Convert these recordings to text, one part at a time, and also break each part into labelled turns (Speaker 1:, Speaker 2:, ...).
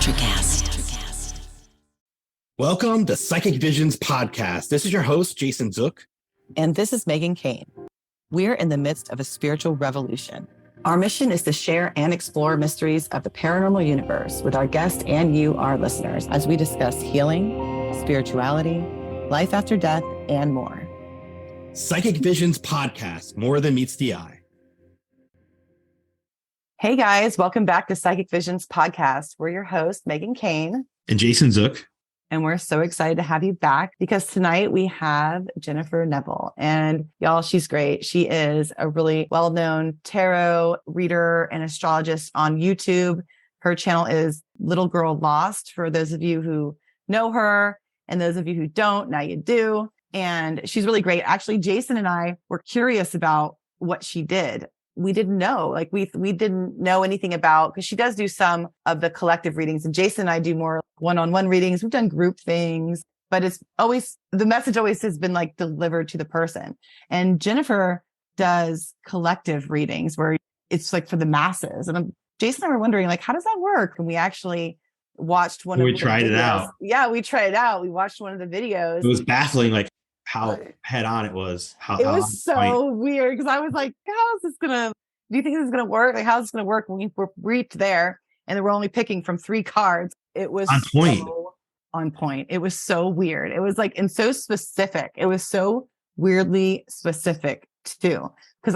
Speaker 1: Electricast.
Speaker 2: Welcome to Psychic Visions Podcast. This is your host, Jason Zook.
Speaker 3: And this is Megan Kane. We're in the midst of a spiritual revolution. Our mission is to share and explore mysteries of the paranormal universe with our guests and you, our listeners, as we discuss healing, spirituality, life after death, and more.
Speaker 2: Psychic Visions Podcast, more than meets the eye.
Speaker 3: Hey guys, welcome back to Psychic Visions Podcast. We're your hosts, Megan Kane.
Speaker 2: And Jason Zook.
Speaker 3: And we're so excited to have you back because tonight we have Jennifer Neville. And y'all, she's great. She is a really well-known tarot reader and astrologist on YouTube. Her channel is Little Girl Lost for those of you who know her, and those of you who don't, now you do. And she's really great. Actually, Jason and I were curious about what she did. We didn't know, we didn't know anything about, because she does do some of the collective readings, and Jason and I do more one-on-one readings. We've done group things, but it's always, the message always has been like delivered to the person. And Jennifer does collective readings where it's like for the masses. And Jason and I were wondering, like, how does that work? And we actually watched one of the videos.
Speaker 2: We tried it out.
Speaker 3: Yeah, we tried it out. We watched one of the videos.
Speaker 2: It was baffling, like how head on it was.
Speaker 3: It was so weird because I was like, how is this gonna, do you think this is gonna work? Like, how's this gonna work when we reached there and we're only picking from 3 cards? It was
Speaker 2: on point.
Speaker 3: So on point. It was so weird. It was like, and so specific. It was so weirdly specific too. Because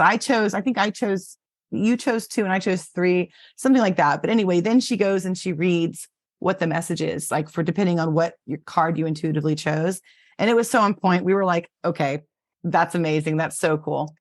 Speaker 3: you chose 2 and I chose 3, something like that. But anyway, then she goes and she reads what the message is, like for depending on what your card you intuitively chose. And it was so on point. We were like, okay, that's amazing. That's so cool.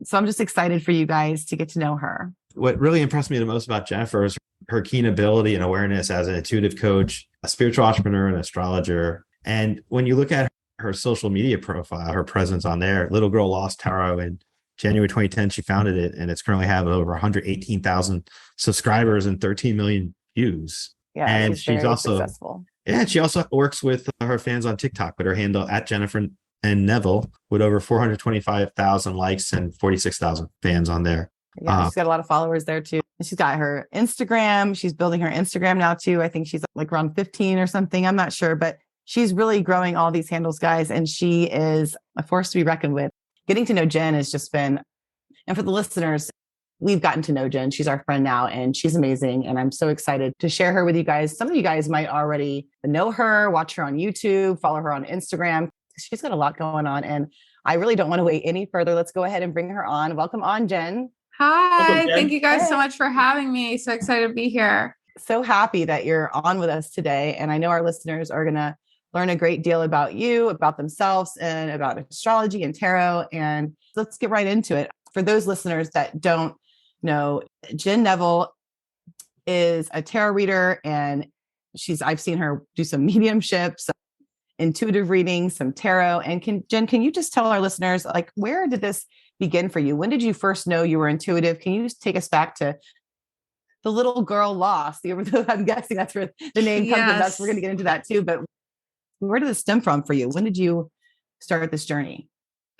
Speaker 3: So I'm just excited for you guys to get to know her.
Speaker 4: What really impressed me the most about Jennifer is her keen ability and awareness as an intuitive coach, a spiritual entrepreneur, and astrologer. And when you look at her social media profile, her presence on there, Little Girl Lost Tarot, in January 2010, she founded it, and it's currently have over 118,000 subscribers and 13 million views.
Speaker 3: Yeah,
Speaker 4: and she's also
Speaker 3: successful.
Speaker 4: Yeah, and she also works with her fans on TikTok, with her handle at Jennifer and Neville, with over 425,000 likes and 46,000 fans on there.
Speaker 3: Yeah, she's got a lot of followers there too. And she's got her Instagram. She's building her Instagram now too. I think she's like around 15 or something. I'm not sure, but she's really growing all these handles, guys. And she is a force to be reckoned with. Getting to know Jen has just been, and for the listeners, we've gotten to know Jen. She's our friend now, and she's amazing. And I'm so excited to share her with you guys. Some of you guys might already know her, watch her on YouTube, follow her on Instagram. She's got a lot going on, and I really don't want to wait any further. Let's go ahead and bring her on. Welcome on, Jen.
Speaker 5: Hi,
Speaker 2: Welcome, Jen.
Speaker 5: thank you guys so much for having me. So excited to be here.
Speaker 3: So happy that you're on with us today. And I know our listeners are going to learn a great deal about you, about themselves, and about astrology and tarot. And let's get right into it. For those listeners that don't know, Jen Neville is a tarot reader, and I've seen her do some mediumships, intuitive readings, some tarot. And Jen, can you just tell our listeners, like, where did this begin for you? When did you first know you were intuitive? Can you just take us back to the Little Girl Lost? I'm guessing that's where the name comes from. We're going to get into that too. But where did this stem from for you? When did you start this journey?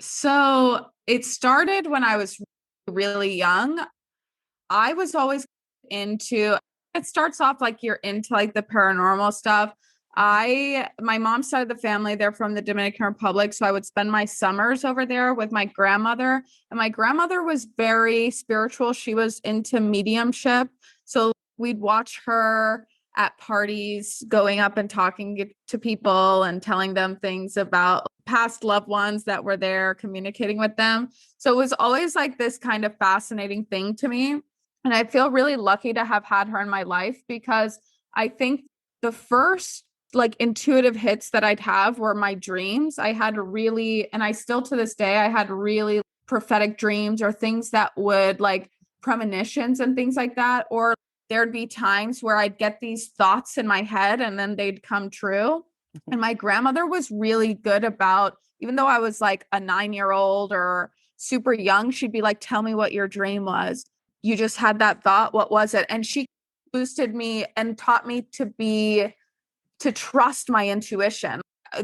Speaker 5: So it started when I was really young. I was always into, it starts off like you're into like the paranormal stuff. My mom's side of the family, they're from the Dominican Republic. So I would spend my summers over there with my grandmother, and my grandmother was very spiritual. She was into mediumship. So we'd watch her at parties, going up and talking to people and telling them things about past loved ones that were there, communicating with them. So it was always like this kind of fascinating thing to me. And I feel really lucky to have had her in my life, because I think the first like intuitive hits that I'd have were my dreams. I had really, and I still to this day, I had really prophetic dreams, or things that would like premonitions and things like that. Or there'd be times where I'd get these thoughts in my head and then they'd come true. And my grandmother was really good about, even though I was like a 9-year-old or super young, she'd be like, tell me what your dream was. You just had that thought. What was it? And she boosted me and taught me to trust my intuition.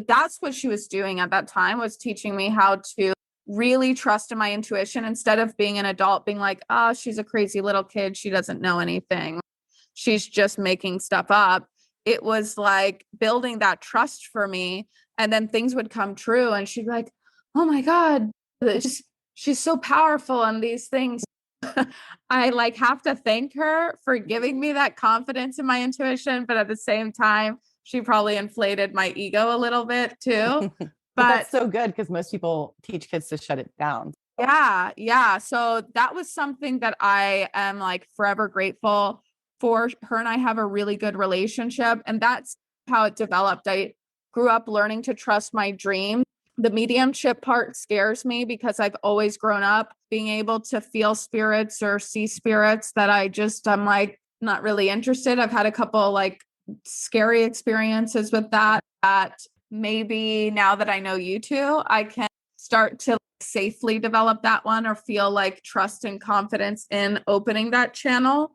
Speaker 5: That's what she was doing at that time, was teaching me how to really trust in my intuition instead of being an adult being like, oh, she's a crazy little kid. She doesn't know anything. She's just making stuff up. it was like building that trust for me. And then things would come true and she'd be like, oh my God, she's so powerful in these things. I like have to thank her for giving me that confidence in my intuition. But at the same time, she probably inflated my ego a little bit too.
Speaker 3: But
Speaker 5: But
Speaker 3: that's so good because most people teach kids to shut it down.
Speaker 5: yeah. Yeah. So that was something that I am like forever grateful for. Her and I have a really good relationship, and that's how it developed. I grew up learning to trust my dreams. The mediumship part scares me because I've always grown up being able to feel spirits or see spirits that I'm like not really interested. I've had a couple like scary experiences with that maybe now that I know you two, I can start to safely develop that one or feel like trust and confidence in opening that channel.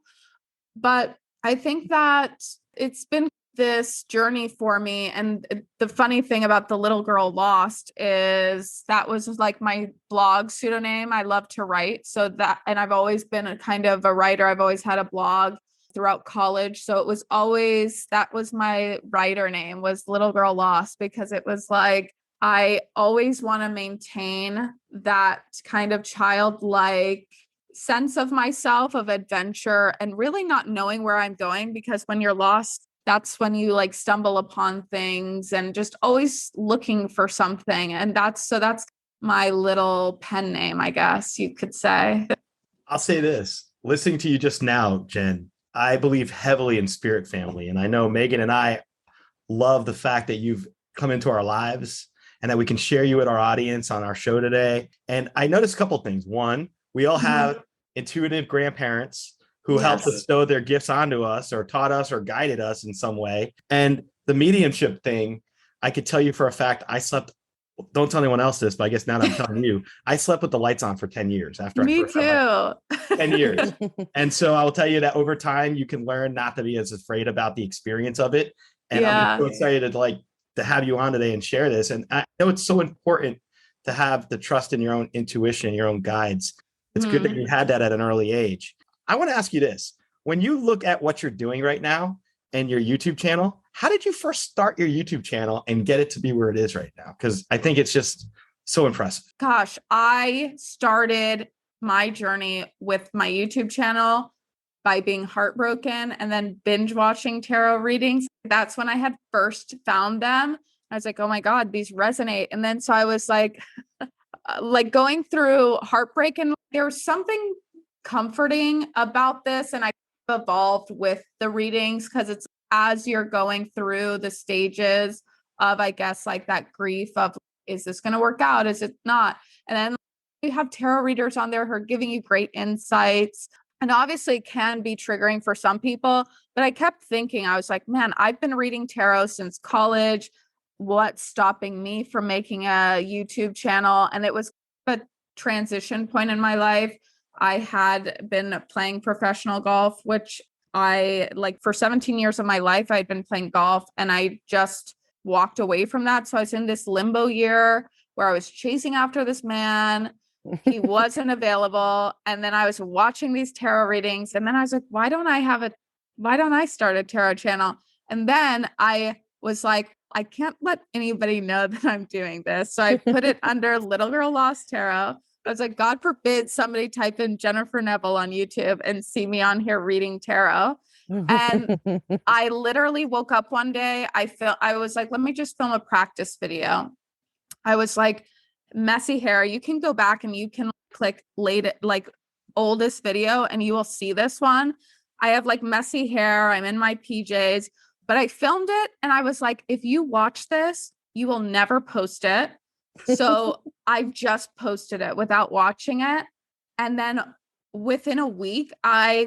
Speaker 5: But I think that it's been this journey for me. And the funny thing about The Little Girl Lost is that was like my blog pseudonym. I love to write. And I've always been a kind of a writer. I've always had a blog throughout college. So that was my writer name, was Little Girl Lost, because it was like, I always want to maintain that kind of childlike sense of myself, of adventure, and really not knowing where I'm going, because when you're lost, that's when you like stumble upon things and just always looking for something. And that's my little pen name, I guess you could say.
Speaker 4: I'll say this, listening to you just now, Jen, I believe heavily in spirit family. And I know Megan and I love the fact that you've come into our lives and that we can share you with our audience on our show today. And I noticed a couple of things. One, we all have intuitive grandparents who helped bestow their gifts onto us or taught us or guided us in some way. And the mediumship thing, I could tell you for a fact, don't tell anyone else this, but I guess now that I'm telling you, I slept with the lights on for 10 years after
Speaker 5: Me
Speaker 4: I first had 10 years. And so I will tell you that over time, you can learn not to be as afraid about the experience of it. And I'm so excited to have you on today and share this. And I know it's so important to have the trust in your own intuition, your own guides. It's good that you had that at an early age. I want to ask you this. When you look at what you're doing right now and your YouTube channel, how did you first start your YouTube channel and get it to be where it is right now? Because I think it's just so impressive.
Speaker 5: Gosh, I started my journey with my YouTube channel by being heartbroken and then binge watching tarot readings. That's when I had first found them. I was like, oh my God, these resonate. And then so I was like going through heartbreak, and there was something comforting about this. And I evolved with the readings because it's as you're going through the stages of, I guess, like that grief of, is this going to work out? Is it not? And then you have tarot readers on there who are giving you great insights. And obviously it can be triggering for some people, but I kept thinking, I was like, man, I've been reading tarot since college. What's stopping me from making a YouTube channel? And it was a transition point in my life. I had been playing professional golf, which I like for 17 years of my life, I'd been playing golf, and I just walked away from that. So I was in this limbo year where I was chasing after this man. He wasn't available. And then I was watching these tarot readings. And then I was like, why don't I start a tarot channel? And then I was like, I can't let anybody know that I'm doing this. So I put it under Little Girl Lost Tarot. I was like, God forbid somebody type in Jennifer Neville on YouTube and see me on here reading tarot. And I literally woke up one day. I was like, let me just film a practice video. I was like, messy hair. You can go back and you can click oldest video and you will see this one. I have like messy hair. I'm in my PJs, but I filmed it. And I was like, if you watch this, you will never post it. So I just posted it without watching it. And then within a week, I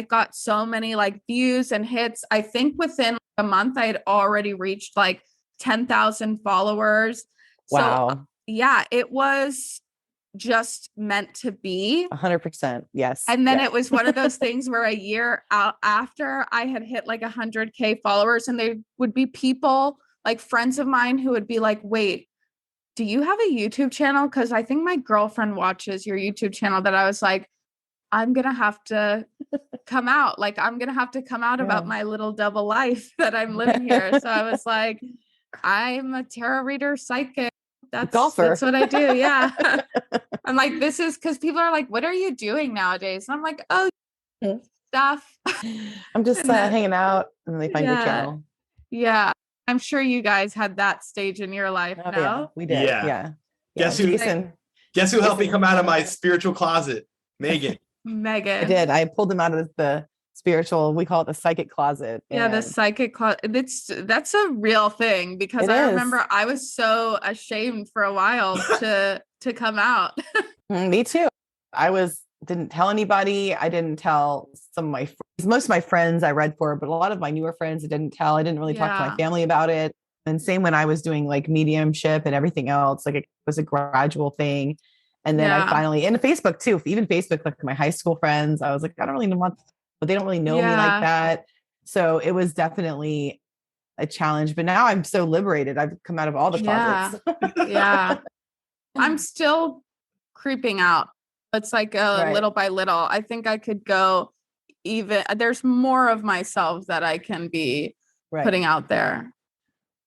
Speaker 5: got so many like views and hits. I think within a month, I had already reached like 10,000 followers.
Speaker 3: Wow.
Speaker 5: So yeah, it was just meant to be.
Speaker 3: 100%. Yes.
Speaker 5: And then it was one of those things where a year out after I had hit like 100K followers, and they would be people like friends of mine who would be like, wait, do you have a YouTube channel? Because I think my girlfriend watches your YouTube channel. That I was like, I'm going to have to come out. Like, I'm going to have to come out about my little double life that I'm living here. So I was like, I'm a tarot reader, psychic. That's what I do. Yeah. I'm like, this is because people are like, what are you doing nowadays? And I'm like, oh, stuff.
Speaker 3: I'm just hanging out, and then they find your channel.
Speaker 5: Yeah. I'm sure you guys had that stage in your life.
Speaker 3: Oh, yeah, we did. Yeah.
Speaker 2: Guess who helped me come out of my spiritual closet? Megan.
Speaker 3: I did. I pulled him out of the spiritual, we call it the psychic closet.
Speaker 5: Yeah, the psychic closet. That's a real thing, because I remember I was so ashamed for a while to come out.
Speaker 3: Me too. Didn't tell anybody. I didn't tell some of my friends. Most of my friends I read for, but a lot of my newer friends I didn't tell. I didn't really talk to my family about it. And same when I was doing like mediumship and everything else, like it was a gradual thing. And then I finally, and Facebook too, even Facebook, like my high school friends, I was like, I don't really want, but they don't really know me like that. So it was definitely a challenge, but now I'm so liberated. I've come out of all the closets.
Speaker 5: Yeah. I'm still creeping out. It's like little by little. I think I could go there's more of myself that I can be putting out there.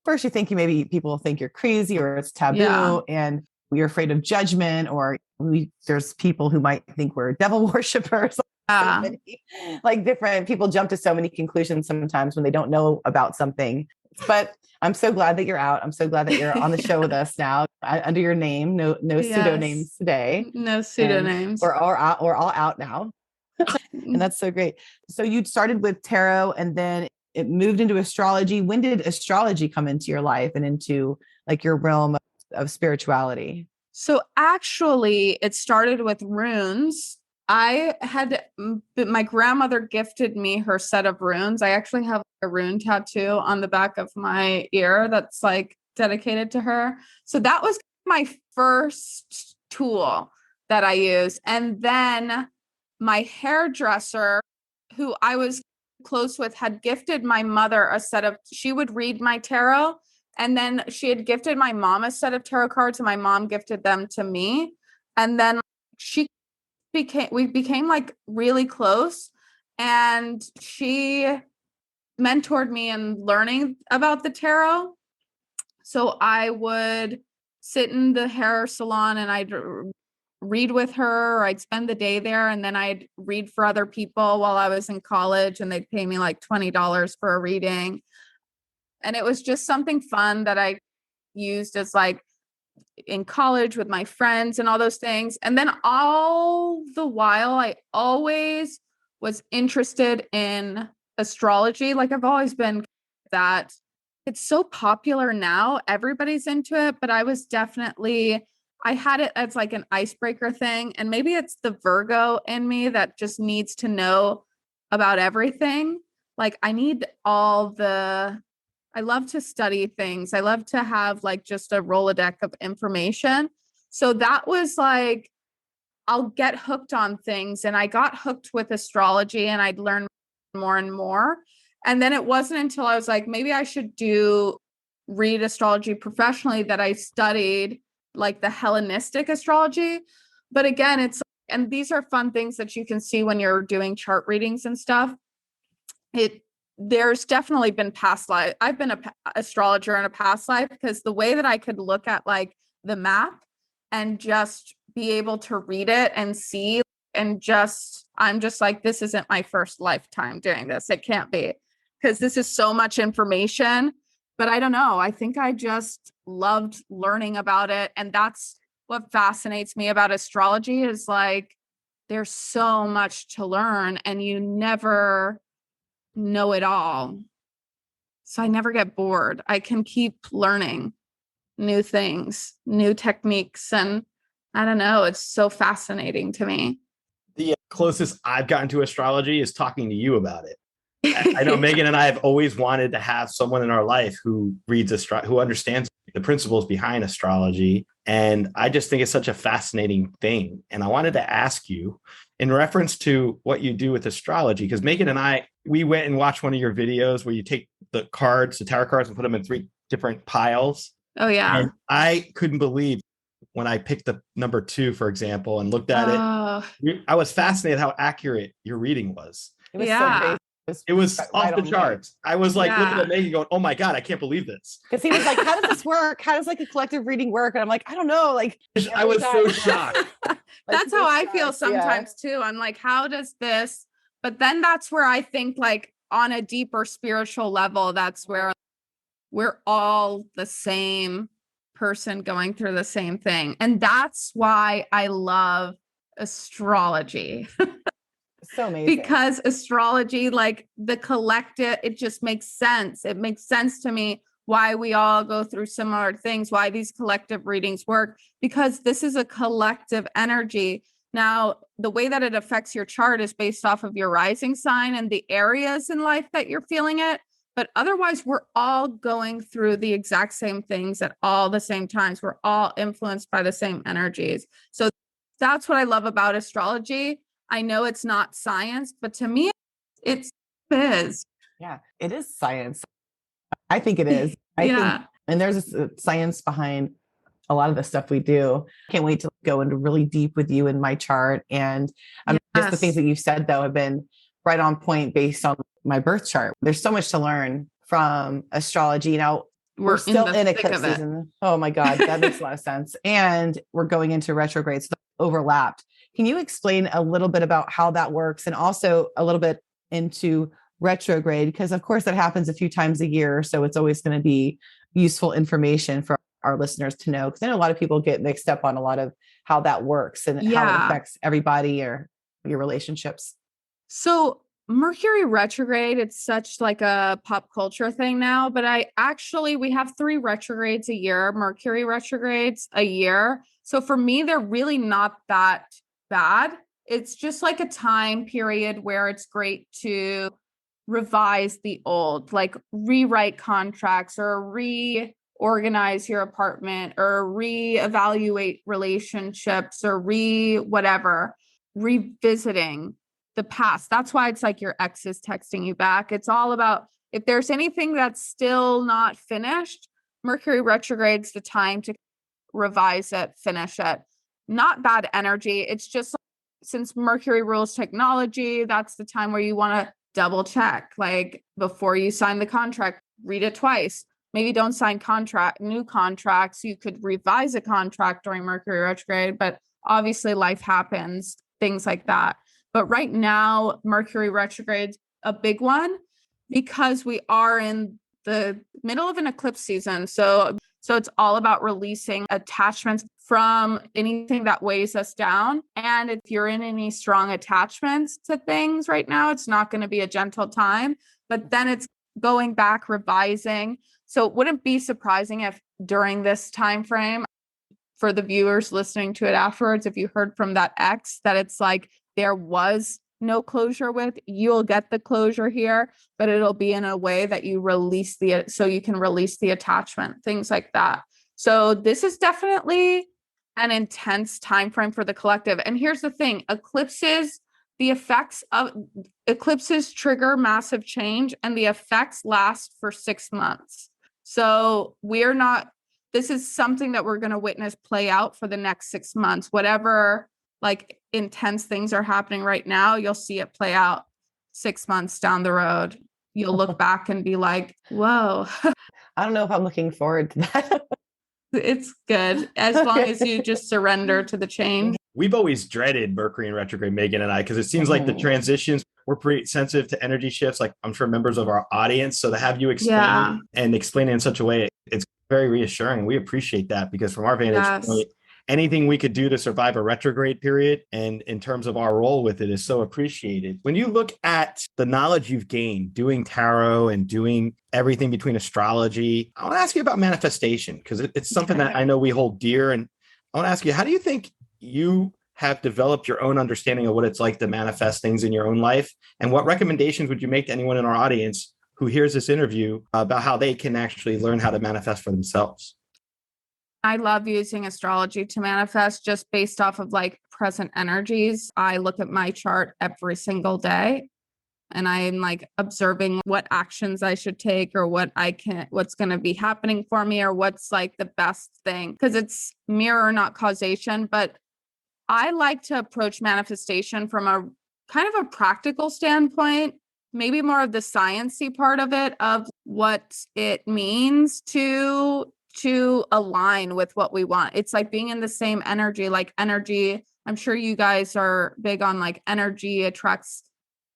Speaker 3: First, you think maybe people think you're crazy or it's taboo and you're afraid of judgment, or there's people who might think we're devil worshipers. Like different people jump to so many conclusions sometimes when they don't know about something. But I'm so glad that you're out. I'm so glad that you're on the show with us now under your name. No pseudonames today.
Speaker 5: No pseudonames.
Speaker 3: We're all out now. And that's so great. So you started with tarot and then it moved into astrology. When did astrology come into your life and into like your realm of spirituality?
Speaker 5: So actually it started with runes. My grandmother gifted me her set of runes. I actually have a rune tattoo on the back of my ear that's like dedicated to her. So that was my first tool that I used. And then my hairdresser, who I was close with, had gifted my mother she would read my tarot. And then she had gifted my mom a set of tarot cards and my mom gifted them to me. And then we became like really close, and she mentored me in learning about the tarot. So I would sit in the hair salon and I'd read with her, or I'd spend the day there, and then I'd read for other people while I was in college, and they'd pay me like $20 for a reading. And it was just something fun that I used as like in college with my friends and all those things. And then all the while, I always was interested in astrology. Like I've always been that. It's so popular now. Everybody's into it, but I had it as like an icebreaker thing. And maybe it's the Virgo in me that just needs to know about everything. Like I love to study things. I love to have like just a Rolodex of information. So that was like, I'll get hooked on things. And I got hooked with astrology and I'd learn more and more. And then it wasn't until I was like, maybe I should read astrology professionally that I studied like the Hellenistic astrology. But again, and these are fun things that you can see when you're doing chart readings and stuff. There's definitely been past life. I've been an astrologer in a past life, because the way that I could look at like the map and just be able to read it and see, and I'm just like, this isn't my first lifetime doing this. It can't be, because this is so much information. But I don't know. I think I just loved learning about it. And that's what fascinates me about astrology, is like, there's so much to learn and you never know it all. So I never get bored. I can keep learning new things, new techniques. And I don't know, it's so fascinating to me.
Speaker 2: The closest I've gotten to astrology is talking to you about it. I know Megan and I have always wanted to have someone in our life who who understands the principles behind astrology. And I just think it's such a fascinating thing. And I wanted to ask you, in reference to what you do with astrology, because Megan and I, we went and watched one of your videos where you take the tarot cards, and put them in 3 different piles.
Speaker 5: Oh, yeah.
Speaker 2: And I couldn't believe when I picked the number 2, for example, and looked at
Speaker 5: Oh,
Speaker 2: it, I was fascinated how accurate your reading was.
Speaker 3: It was so
Speaker 5: yeah.
Speaker 3: crazy.
Speaker 2: It was
Speaker 3: right
Speaker 2: off the
Speaker 3: on point.
Speaker 2: charts. I was like looking
Speaker 5: Yeah.
Speaker 2: at Megan going, oh my God, I can't believe this.
Speaker 3: Because he was like, how does this work? How does like a collective reading work? And I'm like, I don't know. Like
Speaker 2: I was so
Speaker 3: every time.
Speaker 2: shocked.
Speaker 5: That's how I feel sometimes too. I'm like, how does this? But then that's where I think, like, on a deeper spiritual level, that's where we're all the same person going through the same thing. And that's why I love astrology.
Speaker 3: So amazing.
Speaker 5: Because astrology, like the collective, it just makes sense. It makes sense to me why we all go through similar things, why these collective readings work, because this is a collective energy. Now, the way that it affects your chart is based off of your rising sign and the areas in life that you're feeling it. But otherwise, we're all going through the exact same things at all the same times. We're all influenced by the same energies. So that's what I love about astrology. I know it's not science, but to me, it is.
Speaker 3: Yeah, it is science. I think it is. I think, and there's a science behind a lot of the stuff we do. Can't wait to go into really deep with you in my chart. And just the things that you've said, though, have been right on point based on my birth chart. There's so much to learn from astrology. Now, we're still in eclipse season. Oh my God, that makes a lot of sense. And we're going into retrograde, so overlapped. Can you explain a little bit about how that works, and also a little bit into retrograde? Because of course that happens a few times a year. So it's always going to be useful information for our listeners to know. Because I know a lot of people get mixed up on a lot of how that works and how it affects everybody or your relationships.
Speaker 5: So Mercury retrograde, it's such like a pop culture thing now, but we have 3 retrogrades a year, Mercury retrogrades a year. So for me, they're really not that bad. It's just like a time period where it's great to revise the old, like rewrite contracts or reorganize your apartment or reevaluate relationships or revisiting the past. That's why it's like your ex is texting you back. It's all about, if there's anything that's still not finished, Mercury retrograde's the time to revise it, finish it. Not bad energy. It's just since Mercury rules technology, that's the time where you want to double check. Like before you sign the contract, read it twice. Maybe don't sign new contracts. You could revise a contract during Mercury retrograde, but obviously life happens, things like that. But right now, Mercury retrograde's a big one because we are in the middle of an eclipse season. So it's all about releasing attachments from anything that weighs us down. And if you're in any strong attachments to things right now, it's not going to be a gentle time, but then it's going back, revising. So it wouldn't be surprising if during this time frame, for the viewers listening to it afterwards, if you heard from that ex that it's like there was no closure with, you'll get the closure here, but it'll be in a way that you so you can release the attachment, things like that. So this is definitely an intense time frame for the collective. And here's the thing, the effects of eclipses trigger massive change, and the effects last for 6 months. So this is something that we're going to witness play out for the next 6 months. Whatever like intense things are happening right now, you'll see it play out 6 months down the road. You'll look back and be like, whoa.
Speaker 3: I don't know if I'm looking forward to that.
Speaker 5: It's good as long as you just surrender to the change.
Speaker 2: We've always dreaded Mercury in retrograde, Megan and I, because it seems like the transitions, we're pretty sensitive to energy shifts, like I'm sure members of our audience. So to have you explain it in such a way, it's very reassuring. We appreciate that because from our vantage point, anything we could do to survive a retrograde period and in terms of our role with it is so appreciated. When you look at the knowledge you've gained doing tarot and doing everything between astrology, I want to ask you about manifestation because it's something that I know we hold dear. And I want to ask you, how do you think you have developed your own understanding of what it's like to manifest things in your own life? And what recommendations would you make to anyone in our audience who hears this interview about how they can actually learn how to manifest for themselves?
Speaker 5: I love using astrology to manifest just based off of like present energies. I look at my chart every single day and I'm like observing what actions I should take or what's going to be happening for me or what's like the best thing, because it's mirror, not causation. But I like to approach manifestation from a kind of a practical standpoint, maybe more of the sciencey part of it, of what it means to align with what we want. It's like being in the same energy, like energy. I'm sure you guys are big on like energy attracts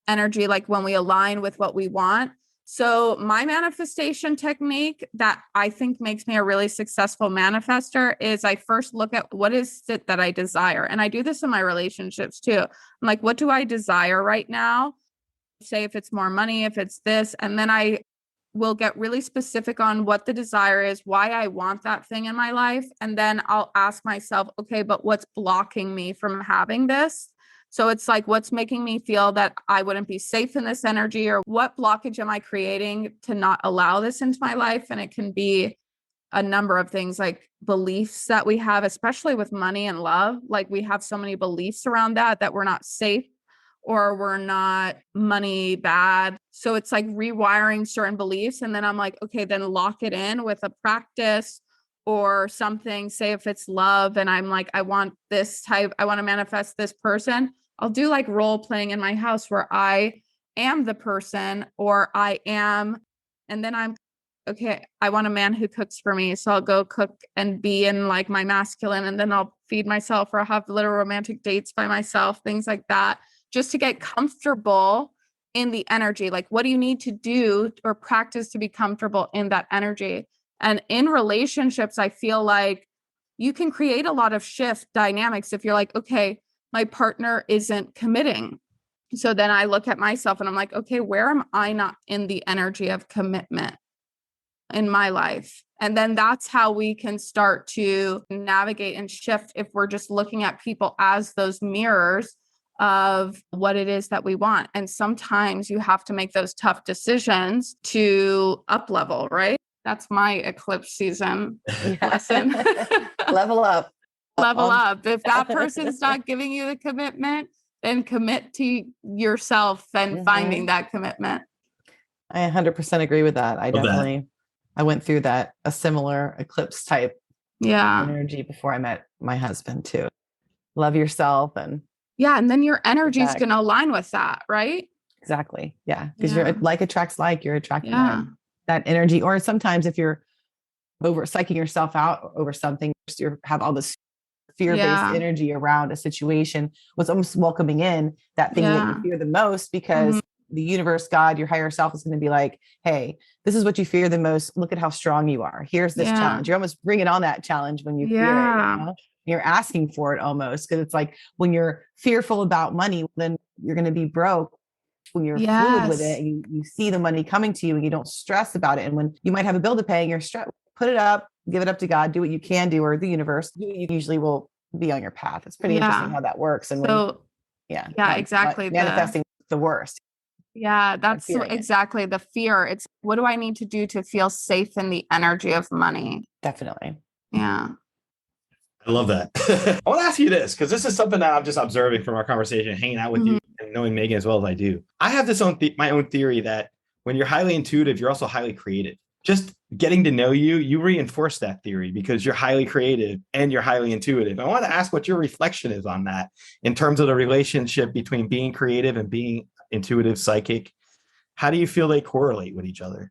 Speaker 5: energy, like when we align with what we want. So my manifestation technique that I think makes me a really successful manifester is I first look at what is it that I desire. And I do this in my relationships too. I'm like, what do I desire right now? Say if it's more money, if it's this, and then I will get really specific on what the desire is, why I want that thing in my life. And then I'll ask myself, okay, but what's blocking me from having this? So it's like, what's making me feel that I wouldn't be safe in this energy, or what blockage am I creating to not allow this into my life? And it can be a number of things, like beliefs that we have, especially with money and love. Like we have so many beliefs around that we're not safe, or we're not money bad. So it's like rewiring certain beliefs. And then I'm like, okay, then lock it in with a practice or something. Say if it's love and I'm like, I want this type, I want to manifest this person. I'll do like role playing in my house where I am the person, or I am, and then I'm, okay, I want a man who cooks for me. So I'll go cook and be in like my masculine, and then I'll feed myself or have little romantic dates by myself, things like that, just to get comfortable in the energy. Like, what do you need to do or practice to be comfortable in that energy? And in relationships, I feel like you can create a lot of shift dynamics if you're like, okay, my partner isn't committing. So then I look at myself and I'm like, okay, where am I not in the energy of commitment in my life? And then that's how we can start to navigate and shift if we're just looking at people as those mirrors of what it is that we want. And sometimes you have to make those tough decisions to up level, right? That's my eclipse season lesson.
Speaker 3: Level up.
Speaker 5: Level up. If that person's not giving you the commitment, then commit to yourself and finding that commitment.
Speaker 3: I 100% agree with that.
Speaker 2: Love
Speaker 3: I went through a similar eclipse type energy before I met my husband too. Love yourself and
Speaker 5: then your energy is going to align with that, right?
Speaker 3: Exactly. Yeah. Because you're like attracts like, you're attracting that energy. Or sometimes if you're over psyching yourself out over something, you have all this fear-based energy around a situation, what's almost welcoming in that thing that you fear the most, because the universe, God, your higher self is going to be like, hey, this is what you fear the most. Look at how strong you are. Here's this challenge. You're almost bringing on that challenge when you fear it. You know? You're asking for it almost, because it's like when you're fearful about money, then you're going to be broke. When you're fluid with it, you see the money coming to you and you don't stress about it. And when you might have a bill to pay and you're stressed, put it up, give it up to God, do what you can do, or the universe, you usually will be on your path. It's pretty interesting how that works. And
Speaker 5: so,
Speaker 3: exactly. Manifesting the worst.
Speaker 5: Yeah, that's exactly the fear. It's what do I need to do to feel safe in the energy of money?
Speaker 3: Definitely.
Speaker 5: Yeah.
Speaker 2: I love that. I want to ask you this, because this is something that I'm just observing from our conversation, hanging out with you and knowing Megan as well as I do. I have this my own theory that when you're highly intuitive, you're also highly creative. Just getting to know you, you reinforce that theory because you're highly creative and you're highly intuitive. I want to ask what your reflection is on that in terms of the relationship between being creative and being intuitive, psychic. How do you feel they correlate with each other?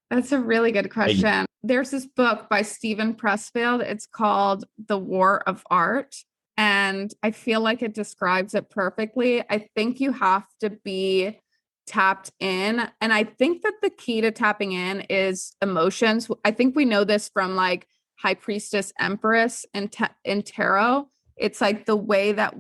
Speaker 5: That's a really good question. There's this book by Steven Pressfield. It's called The War of Art. And I feel like it describes it perfectly. I think you have to be tapped in. And I think that the key to tapping in is emotions. I think we know this from like High Priestess Empress in tarot. It's like the way that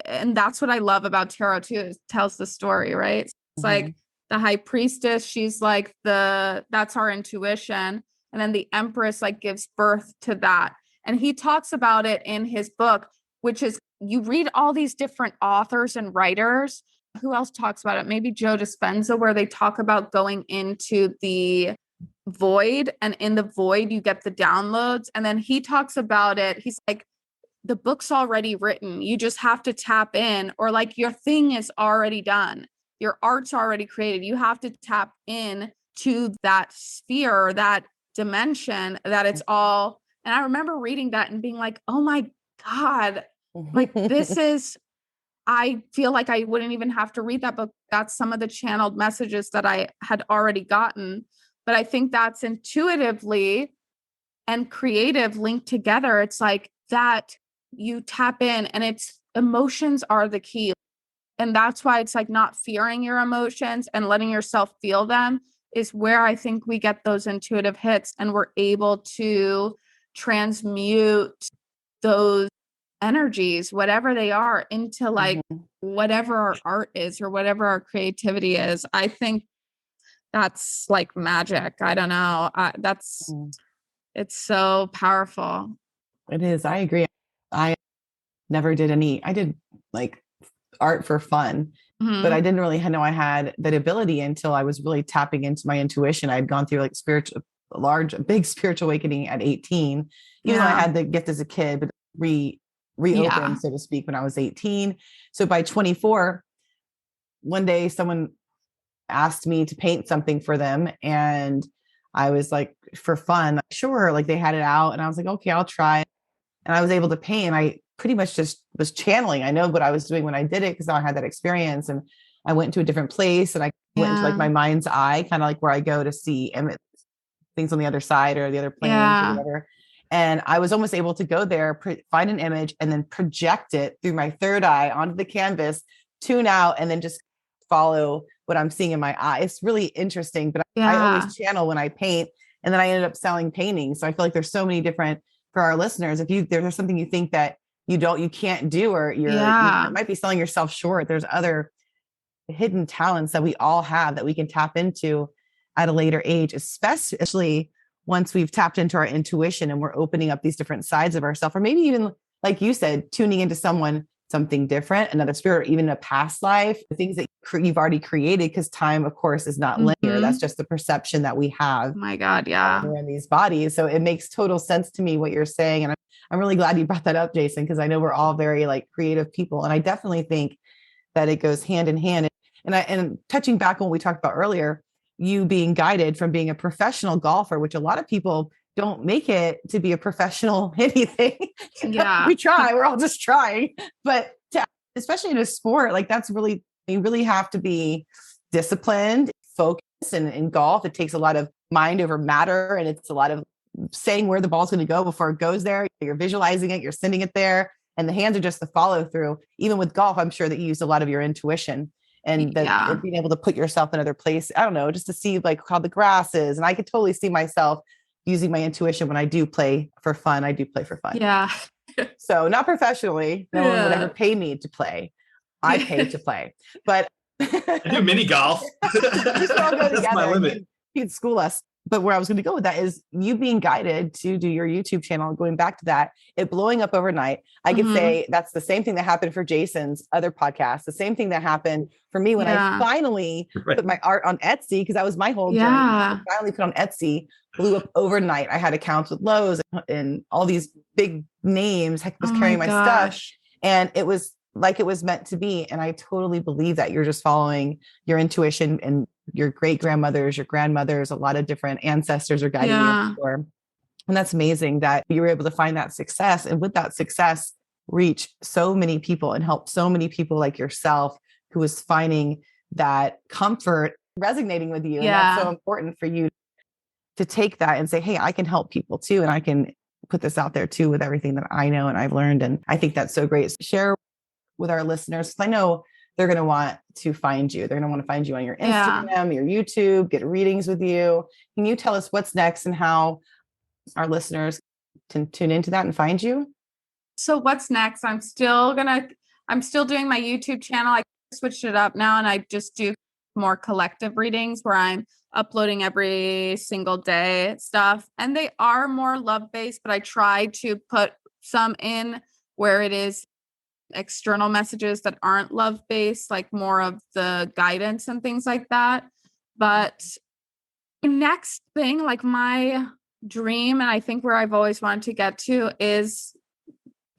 Speaker 5: and that's what I love about tarot too. It tells the story, right? It's like the High Priestess, she's like that's our intuition. And then the Empress like gives birth to that. And he talks about it in his book, which is you read all these different authors and writers. Who else talks about it? Maybe Joe Dispenza, where they talk about going into the void, and in the void, you get the downloads. And then he talks about it. He's like, the book's already written. You just have to tap in, or like your thing is already done. your art's already created. You have to tap in to that sphere, that dimension, that it's all. And I remember reading that and being like, oh my God, like this is, I feel like I wouldn't even have to read that book. That's some of the channeled messages that I had already gotten. But I think that's intuitively and creative linked together. It's like that you tap in, and it's emotions are the key. And that's why it's like not fearing your emotions and letting yourself feel them is where I think we get those intuitive hits, and we're able to transmute those energies, whatever they are, into like whatever our art is or whatever our creativity is. I think that's like magic. I don't know. It's so powerful.
Speaker 3: It is. I agree. I never did I did like art for fun, but I didn't really know I had that ability until I was really tapping into my intuition. I'd gone through like big spiritual awakening at 18, even though I had the gift as a kid, but reopened, so to speak, when I was 18. So by 24, one day someone asked me to paint something for them. And I was like, for fun, sure. Like they had it out and I was like, okay, I'll try. And I was able to paint. And I pretty much just was channeling. I know what I was doing when I did it because I had that experience. And I went to a different place and I went into like my mind's eye, kind of like where I go to see things on the other side or the other planes or whatever. And I was almost able to go there, find an image and then project it through my third eye onto the canvas, tune out, and then just follow what I'm seeing in my eye. It's really interesting, but I always channel when I paint, and then I ended up selling paintings. So I feel like there's so many different, for our listeners, if there's something you think that you can't do, or you might be selling yourself short, there's other hidden talents that we all have that we can tap into at a later age, especially once we've tapped into our intuition and we're opening up these different sides of ourselves, or maybe even, like you said, tuning into something different, another spirit, or even a past life, the things that you've already created, because time, of course, is not linear. That's just the perception that we have.
Speaker 5: Oh my God. Yeah.
Speaker 3: We're in these bodies. So it makes total sense to me what you're saying. And I'm really glad you brought that up, Jason, because I know we're all very like creative people. And I definitely think that it goes hand in hand. And touching back on what we talked about earlier, you being guided from being a professional golfer, which a lot of people don't make it to be a professional anything.
Speaker 5: Yeah.
Speaker 3: We try, we're all just trying, but especially in a sport, like you really have to be disciplined, focused. And in golf, it takes a lot of mind over matter. And it's a lot of saying where the ball's going to go before it goes there. You're visualizing it, you're sending it there, and the hands are just the follow through. Even with golf, I'm sure that you use a lot of your intuition and being able to put yourself in another place. I don't know, just to see like how the grass is. And I could totally see myself using my intuition when I do play for fun. I do play for fun.
Speaker 5: Yeah.
Speaker 3: So not professionionally, no one would ever pay me to play. I pay to play, but
Speaker 2: I do mini golf.
Speaker 3: That's my limit. He'd school us. But where I was going to go with that is you being guided to do your YouTube channel, going back to that, it blowing up overnight. I could say that's the same thing that happened for Jason's other podcast, the same thing that happened for me when I finally put my art on Etsy, because that was my whole journey. I finally put on Etsy, blew up overnight. I had accounts with Lowe's and all these big names. I was carrying my stuff, and it was like it was meant to be. And I totally believe that you're just following your intuition, and your great grandmothers, your grandmothers, a lot of different ancestors are guiding you. And that's amazing that you were able to find that success. And with that success, reach so many people and help so many people like yourself who was finding that comfort resonating with you. And that's so important for you to take that and say, hey, I can help people too. And I can put this out there too with everything that I know and I've learned. And I think that's so great. Share with our listeners, because I know they're going to want to find you. They're going to want to find you on your Instagram, your YouTube, get readings with you. Can you tell us what's next and how our listeners can tune into that and find you?
Speaker 5: So what's next? I'm still doing my YouTube channel. I switched it up now, and I just do more collective readings where I'm uploading every single day stuff. And they are more love-based, but I try to put some in where it is external messages that aren't love-based, like more of the guidance and things like that. But the next thing, like my dream, and I think where I've always wanted to get to, is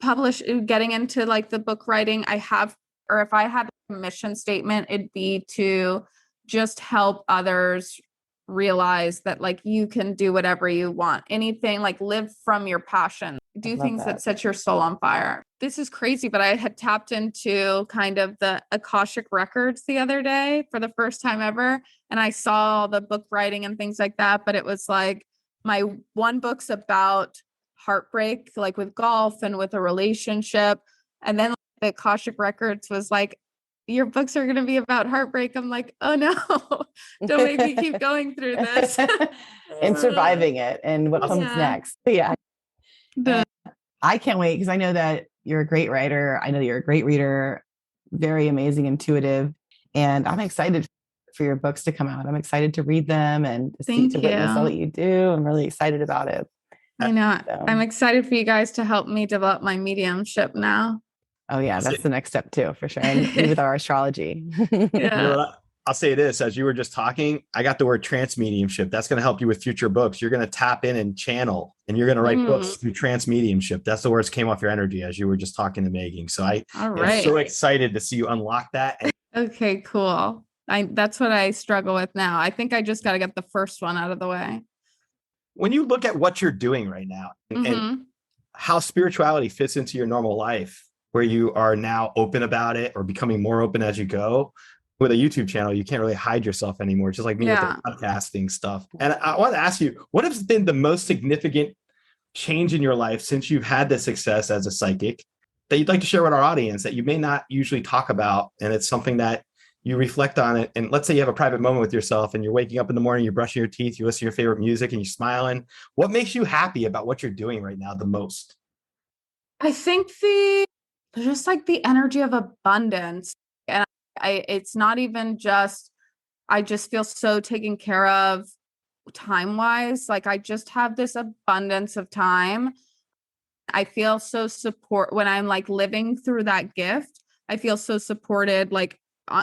Speaker 5: getting into like the book writing. I have or if I had a mission statement, it'd be to just help others realize that like you can do whatever you want, anything, like live from your passion, do things that set your soul on fire. This is crazy, but I had tapped into kind of the Akashic records the other day for the first time ever. And I saw the book writing and things like that. But it was like my one book's about heartbreak, like with golf and with a relationship. And then the Akashic records was like, your books are going to be about heartbreak. I'm like, oh no, don't make me keep going through this.
Speaker 3: And surviving it and what comes next. But yeah. I can't wait because I know that you're a great writer. I know that you're a great reader, very amazing, intuitive. And I'm excited for your books to come out. I'm excited to read them and to witness all that you do. I'm really excited about it.
Speaker 5: I know. So. I'm excited for you guys to help me develop my mediumship now.
Speaker 3: Oh yeah, that's the next step too, for sure. And with our astrology.
Speaker 2: You know what? I'll say this, as you were just talking, I got the word trance mediumship. That's going to help you with future books. You're going to tap in and channel, and you're going to write books through trance mediumship. That's the words came off your energy as you were just talking to Megan. So I'm so excited to see you unlock that.
Speaker 5: Okay, cool. That's what I struggle with now. I think I just got to get the first one out of the way.
Speaker 2: When you look at what you're doing right now and how spirituality fits into your normal life, where you are now open about it or becoming more open as you go. With a YouTube channel, you can't really hide yourself anymore, just like me with the podcasting stuff. And I want to ask you, what has been the most significant change in your life since you've had the success as a psychic that you'd like to share with our audience that you may not usually talk about? And it's something that you reflect on it. And let's say you have a private moment with yourself and you're waking up in the morning, you're brushing your teeth, you listen to your favorite music and you're smiling. What makes you happy about what you're doing right now the most?
Speaker 5: I think just like the energy of abundance. And it's not even just, I just feel so taken care of time wise. Like I just have this abundance of time. I feel so when I'm like living through that gift, I feel so supported, like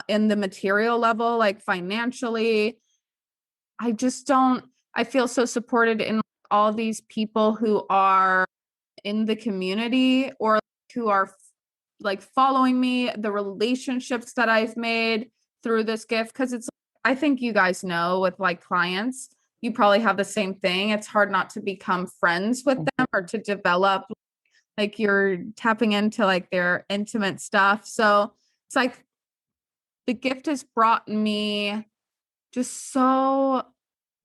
Speaker 5: in the material level, like financially. I feel so supported in all these people who are in the community or who are like following me, the relationships that I've made through this gift. Cause I think you guys know with like clients, you probably have the same thing. It's hard not to become friends with them or to develop, like you're tapping into like their intimate stuff. So it's like the gift has brought me just so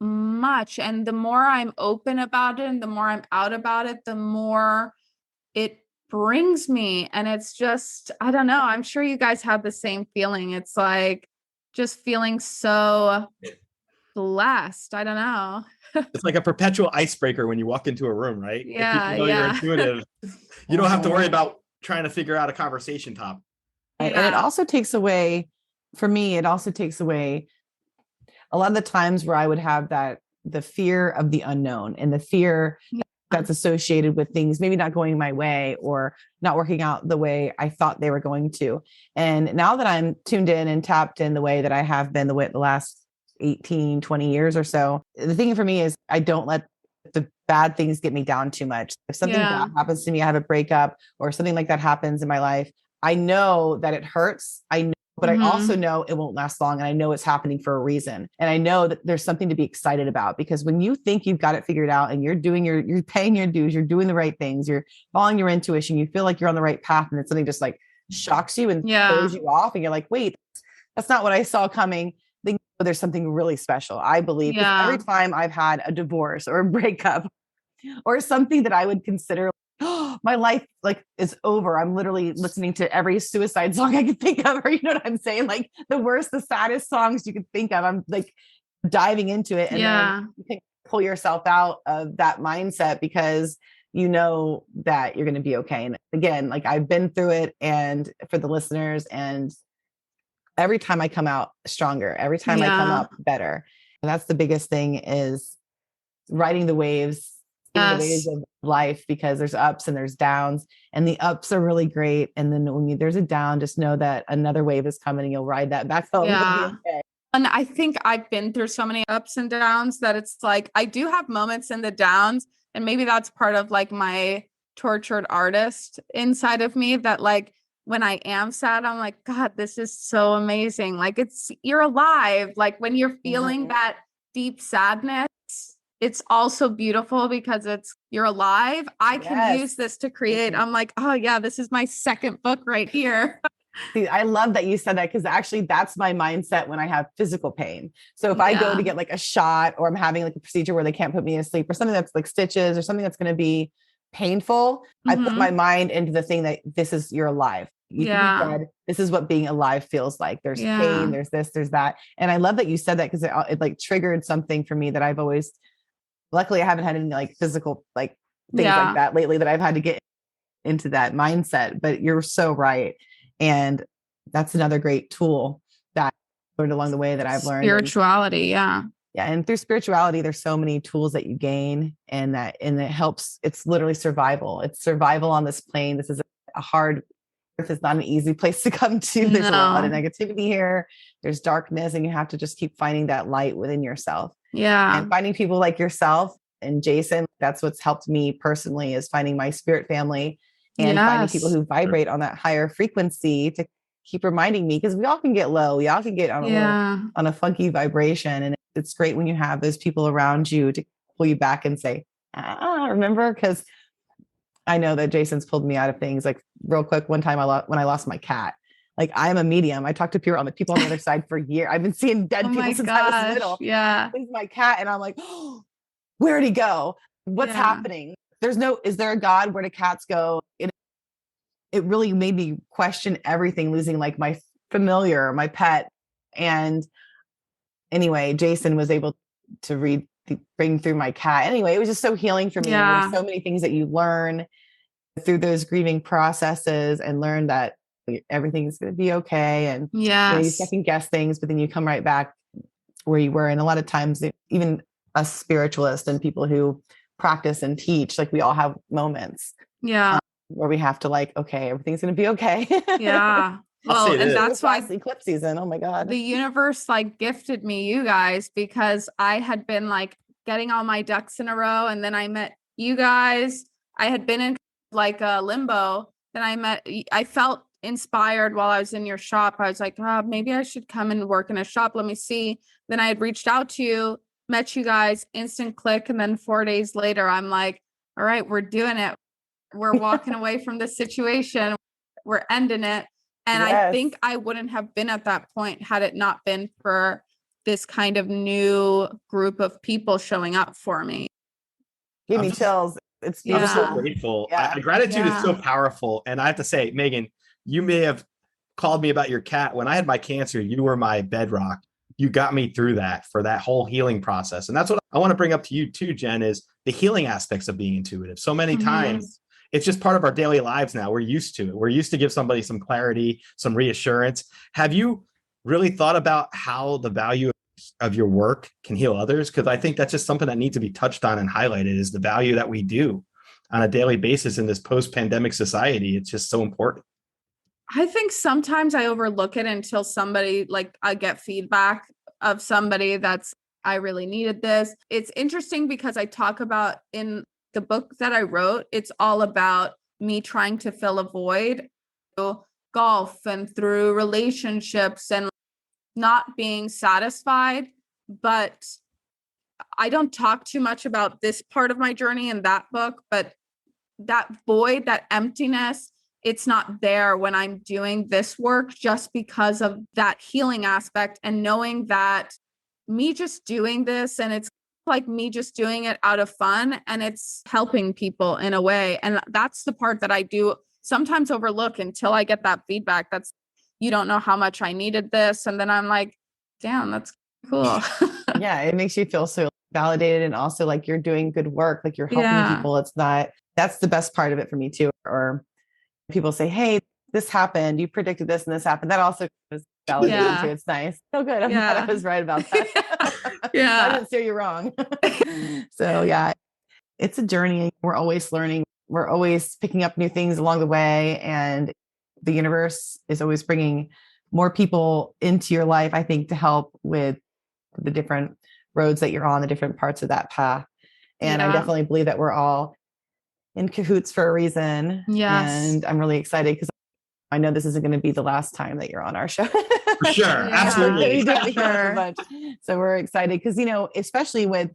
Speaker 5: much. And the more I'm open about it and the more I'm out about it, the more it brings me. And it's just, I don't know. I'm sure you guys have the same feeling. It's like just feeling so blessed. I don't know.
Speaker 2: It's like a perpetual icebreaker when you walk into a room, right?
Speaker 5: Yeah.
Speaker 2: If you know you're intuitive. You don't have to worry about trying to figure out a conversation topic.
Speaker 3: And it also takes away, for me, it also takes away a lot of the times where I would have the fear of the unknown and the fear that's associated with things maybe not going my way or not working out the way I thought they were going to. And now that I'm tuned in and tapped in the way that I have been the last 18, 20 years or so, the thing for me is I don't let the bad things get me down too much. If something bad happens to me, I have a breakup or something like that happens in my life, I know that it hurts. But I also know it won't last long. And I know it's happening for a reason. And I know that there's something to be excited about, because when you think you've got it figured out and you're paying your dues, you're doing the right things, you're following your intuition, you feel like you're on the right path, and then something just like shocks you and throws you off. And you're like, wait, that's not what I saw coming. Then there's something really special. I believe every time I've had a divorce or a breakup or something that I would consider, my life like is over, I'm literally listening to every suicide song I could think of, or you know what I'm saying? Like the worst, the saddest songs you could think of. I'm like diving into it. And then you can pull yourself out of that mindset because you know that you're going to be okay. And again, like I've been through it, and for the listeners, and every time I come out stronger, every time I come up better. And that's the biggest thing, is riding the waves. The waves of life, because there's ups and there's downs, and the ups are really great. And then when there's a down, just know that another wave is coming and you'll ride that back home.
Speaker 5: Yeah. Okay. And I think I've been through so many ups and downs that it's like, I do have moments in the downs, and maybe that's part of like my tortured artist inside of me, that like when I am sad, I'm like, God, this is so amazing. Like you're alive. Like when you're feeling that deep sadness, it's also beautiful because you're alive. I can use this to create. I'm like, oh yeah, this is my second book right here.
Speaker 3: See, I love that you said that, because actually that's my mindset when I have physical pain. So if I go to get like a shot, or I'm having like a procedure where they can't put me to sleep, or something that's like stitches or something that's going to be painful, I put my mind into the thing that this is, you're alive. You can be dead. This is what being alive feels like. There's pain, there's this, there's that. And I love that you said that, because it like triggered something for me that I've always, luckily I haven't had any like physical like things like that lately that I've had to get into that mindset, but you're so right. And that's another great tool that I learned along the way that I've learned.
Speaker 5: Spirituality. Yeah.
Speaker 3: And through spirituality, there's so many tools that you gain, and it helps. It's literally survival. It's survival on this plane. This is a hard, Earth is not an easy place to come to. There's a lot of negativity here. There's darkness, and you have to just keep finding that light within yourself. Yeah. And finding people like yourself and Jason, that's what's helped me personally, is finding my spirit family and finding people who vibrate on that higher frequency to keep reminding me, because we all can get low. We all can get on a funky vibration. And it's great when you have those people around you to pull you back and say, remember? Because I know that Jason's pulled me out of things. Like real quick, one time when I lost my cat, like I'm a medium. I talk to people on the other side for years. I've been seeing dead people since I was little. Yeah. This is my cat. And I'm like, oh, where'd he go? What's happening? Is there a God? Where do cats go? It really made me question everything, losing like my familiar, my pet. And anyway, Jason was able to bring through my cat. Anyway, it was just so healing for me. Yeah. There's so many things that you learn through those grieving processes, and learn that everything's going to be okay. And you second guess things, but then you come right back where you were. And a lot of times, even us spiritualists and people who practice and teach, like we all have moments where we have to like, okay, everything's going to be okay. Yeah.
Speaker 5: Well, and that's why
Speaker 3: eclipse season. Oh my God.
Speaker 5: The universe like gifted me you guys, because I had been like getting all my ducks in a row. And then I met you guys. I had been in like a limbo. Then I felt inspired while I was in your shop. I was like, maybe I should come and work in a shop. Let me see. Then I had reached out to you, met you guys, instant click. And then 4 days later, I'm like, all right, we're doing it. We're walking away from this situation. We're ending it. And I think I wouldn't have been at that point had it not been for this kind of new group of people showing up for me.
Speaker 3: Give me chills. It's beautiful.
Speaker 2: I'm so grateful. Gratitude is so powerful. And I have to say, Megan, you may have called me about your cat. When I had my cancer, you were my bedrock. You got me through that, for that whole healing process. And that's what I want to bring up to you too, Jen, is the healing aspects of being intuitive. So many times it's just part of our daily lives now. We're used to it. We're used to give somebody some clarity, some reassurance. Have you really thought about how the value of your work can heal others? Because I think that's just something that needs to be touched on and highlighted, is the value that we do on a daily basis in this post-pandemic society. It's just so important.
Speaker 5: I think sometimes I overlook it until somebody, like I get feedback of somebody I really needed this. It's interesting because I talk about in the book that I wrote, it's all about me trying to fill a void through golf and through relationships and not being satisfied. But I don't talk too much about this part of my journey in that book, but that void, that emptiness, it's not there when I'm doing this work, just because of that healing aspect, and knowing that me just doing this, and it's like me just doing it out of fun, and it's helping people in a way. And that's the part that I do sometimes overlook until I get that feedback. You don't know how much I needed this. And then I'm like, damn, that's cool.
Speaker 3: Yeah. It makes you feel so validated, and also like you're doing good work. Like you're helping people. That's the best part of it for me too. Or people say, hey, this happened. You predicted this and this happened. That also is validating too. It's nice. So good. I'm glad I was right about that. I didn't steer you wrong. So yeah, it's a journey. We're always learning. We're always picking up new things along the way. And the universe is always bringing more people into your life, I think, to help with the different roads that you're on, the different parts of that path. And I definitely believe that we're all in cahoots for a reason. Yes. And I'm really excited because I know this isn't going to be the last time that you're on our show.
Speaker 2: For sure.
Speaker 5: Yeah.
Speaker 2: Absolutely.
Speaker 3: We definitely have a bunch. So we're excited because, especially with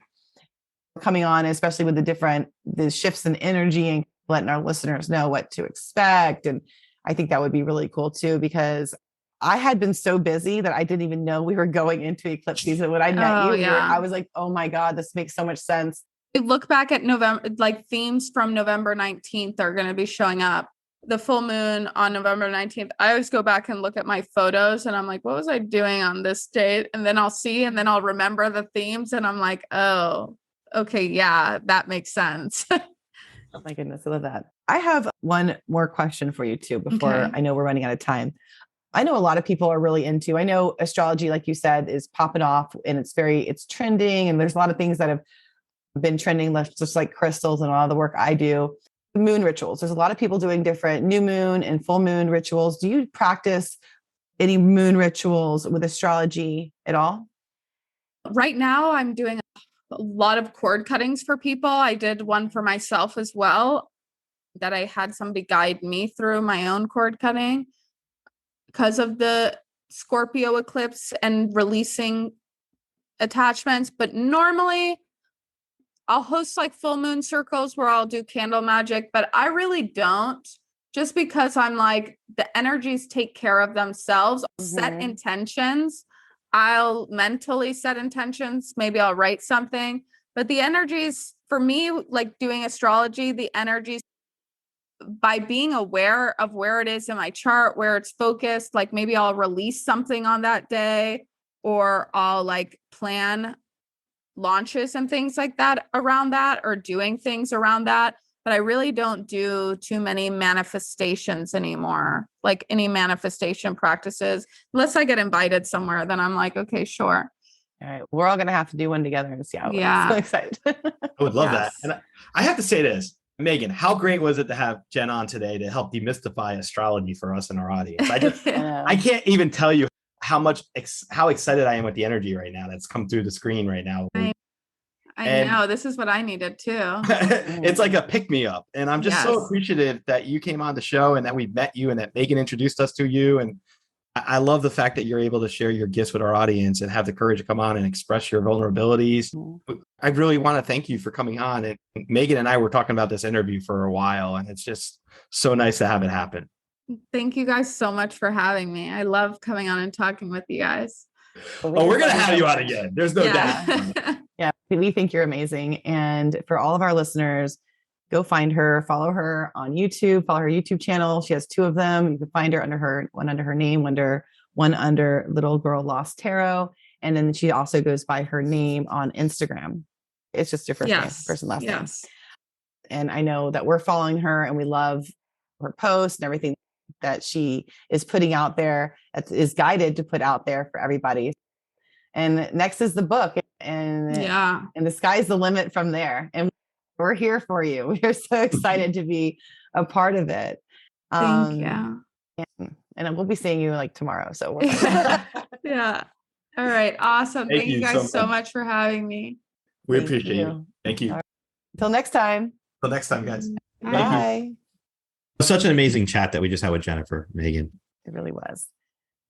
Speaker 3: coming on, especially with the shifts in energy and letting our listeners know what to expect. And I think that would be really cool too, because I had been so busy that I didn't even know we were going into eclipse season. When I met you, I was like, oh my God, this makes so much sense.
Speaker 5: Look back at November, like themes from November 19th are going to be showing up. The full moon on November 19th. I always go back and look at my photos and I'm like, what was I doing on this date? And then I'll see, and then I'll remember the themes and I'm like, oh, okay. Yeah, that makes sense.
Speaker 3: Oh my goodness. I love that. I have one more question for you too, before I know we're running out of time. I know a lot of people are really into, I know astrology, like you said, is popping off and it's trending. And there's a lot of things that have been trending, just like crystals and a lot of the work I do. Moon rituals. There's a lot of people doing different new moon and full moon rituals. Do you practice any moon rituals with astrology at all?
Speaker 5: Right now, I'm doing a lot of cord cuttings for people. I did one for myself as well, that I had somebody guide me through my own cord cutting because of the Scorpio eclipse and releasing attachments. But normally I'll host like full moon circles where I'll do candle magic, but I really don't, just because I'm like, the energies take care of themselves. I'll set intentions. I'll mentally set intentions. Maybe I'll write something, but the energies for me, like doing astrology, the energies, by being aware of where it is in my chart, where it's focused, like maybe I'll release something on that day, or I'll like plan launches and things like that around that, or doing things around that. But I really don't do too many manifestations anymore, like any manifestation practices, unless I get invited somewhere. Then I'm like, okay, sure.
Speaker 3: All right. We're all going to have to do one together and see how it works.
Speaker 5: Yeah.
Speaker 3: So excited.
Speaker 2: I would love that. And I have to say this, Megan, how great was it to have Jen on today to help demystify astrology for us and our audience? I can't even tell you how excited I am with the energy right now that's come through the screen right now.
Speaker 5: I know, this is what I needed too.
Speaker 2: It's like a pick me up. And I'm just so appreciative that you came on the show and that we met you and that Megan introduced us to you. And I love the fact that you're able to share your gifts with our audience and have the courage to come on and express your vulnerabilities. I really want to thank you for coming on. And Megan and I were talking about this interview for a while, and it's just so nice to have it happen.
Speaker 5: Thank you guys so much for having me. I love coming on and talking with you guys.
Speaker 2: Well, we're going to have you on again. There's no doubt.
Speaker 3: Yeah, we think you're amazing. And for all of our listeners, go find her, follow her on YouTube, follow her YouTube channel. She has 2 of them. You can find her one under her name, one under Little Girl Lost Tarot. And then she also goes by her name on Instagram. It's just your first name, first and last name. And I know that we're following her and we love her posts and everything that she is putting out there, is guided to put out there for everybody. And next is the book, and the sky's the limit from there. And we're here for you. We're so excited to be a part of it.
Speaker 5: Thank you.
Speaker 3: And we'll be seeing you like tomorrow. So
Speaker 5: yeah. All right. Awesome. Thank you guys so much for having me.
Speaker 2: We appreciate you. Thank you.
Speaker 3: Right. Until next time.
Speaker 2: Until next time, guys.
Speaker 3: Bye.
Speaker 2: Thank you.
Speaker 4: Such an amazing chat that we just had with Jennifer, Megan.
Speaker 3: It really was.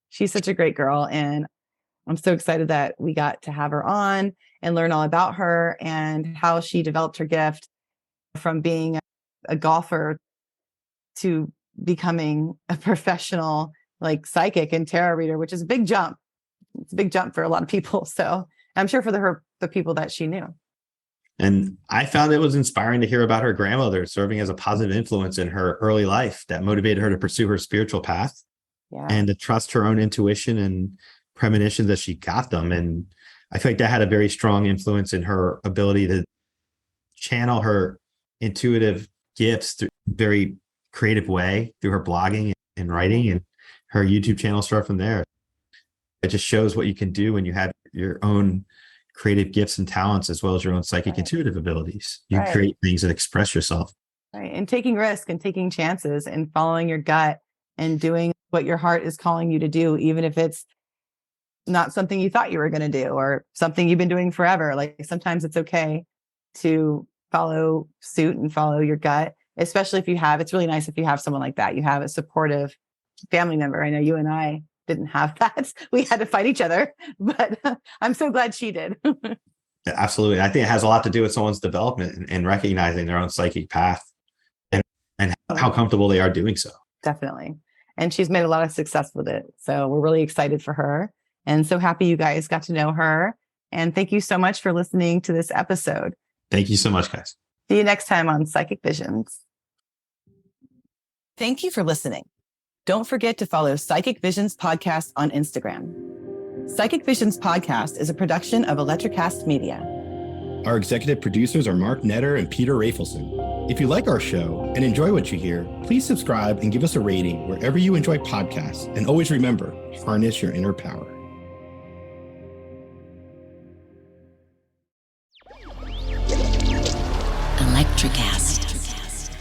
Speaker 3: She's such a great girl. And I'm so excited that we got to have her on and learn all about her and how she developed her gift from being a golfer to becoming a professional like psychic and tarot reader, which is a big jump. It's a big jump for a lot of people. So I'm sure for the people that she knew.
Speaker 4: And I found it was inspiring to hear about her grandmother serving as a positive influence in her early life that motivated her to pursue her spiritual path and to trust her own intuition and premonitions as she got them. And I feel like that had a very strong influence in her ability to channel her intuitive gifts through a very creative way through her blogging and writing, and her YouTube channel started from there. It just shows what you can do when you have your own creative gifts and talents, as well as your own psychic intuitive abilities. You create things and express yourself.
Speaker 3: Right. And taking risks and taking chances and following your gut and doing what your heart is calling you to do, even if it's not something you thought you were going to do or something you've been doing forever. Like sometimes it's okay to follow suit and follow your gut, especially if you have, it's really nice if you have someone like that. You have a supportive family member. I know you and I didn't have that. We had to fight each other, but I'm so glad she did.
Speaker 4: Absolutely. I think it has a lot to do with someone's development and recognizing their own psychic path and how comfortable they are doing so.
Speaker 3: Definitely. And she's made a lot of success with it. So we're really excited for her and so happy you guys got to know her. And thank you so much for listening to this episode.
Speaker 4: Thank you so much, guys.
Speaker 3: See you next time on Psychic Visions. Thank you for listening. Don't forget to follow Psychic Visions Podcast on Instagram. Psychic Visions Podcast is a production of Electrocast Media.
Speaker 1: Our executive producers are Mark Netter and Peter Rafelson. If you like our show and enjoy what you hear, please subscribe and give us a rating wherever you enjoy podcasts. And always remember, harness your inner power.
Speaker 6: Electrocast.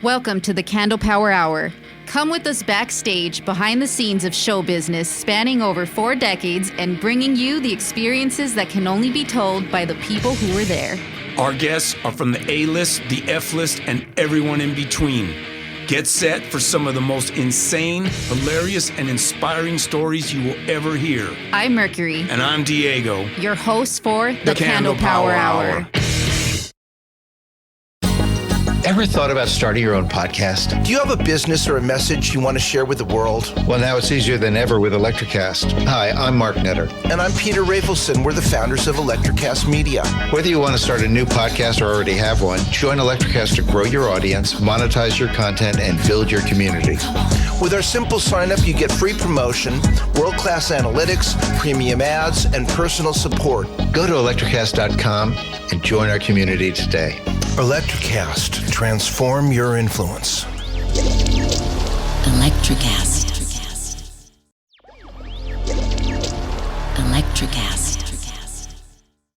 Speaker 6: Welcome to the Candle Power Hour. Come with us backstage behind the scenes of show business spanning over 4 decades and bringing you the experiences that can only be told by the people who were there.
Speaker 7: Our guests are from the A-list, the F-list, and everyone in between. Get set for some of the most insane, hilarious, and inspiring stories you will ever hear.
Speaker 6: I'm Mercury.
Speaker 7: And I'm Diego.
Speaker 6: Your hosts for the Candle Power Hour.
Speaker 8: Ever thought about starting your own podcast?
Speaker 9: Do you have a business or a message you want to share with the world?
Speaker 8: Well, now it's easier than ever with Electrocast. Hi, I'm Mark Netter.
Speaker 9: And I'm Peter Rafelson. We're the founders of Electrocast Media.
Speaker 8: Whether you want to start a new podcast or already have one, join Electrocast to grow your audience, monetize your content, and build your community.
Speaker 9: With our simple sign-up, you get free promotion, world-class analytics, premium ads, and personal support.
Speaker 8: Go to electrocast.com and join our community today.
Speaker 9: Electrocast. Transform your influence.
Speaker 6: Electrocast. Electrocast.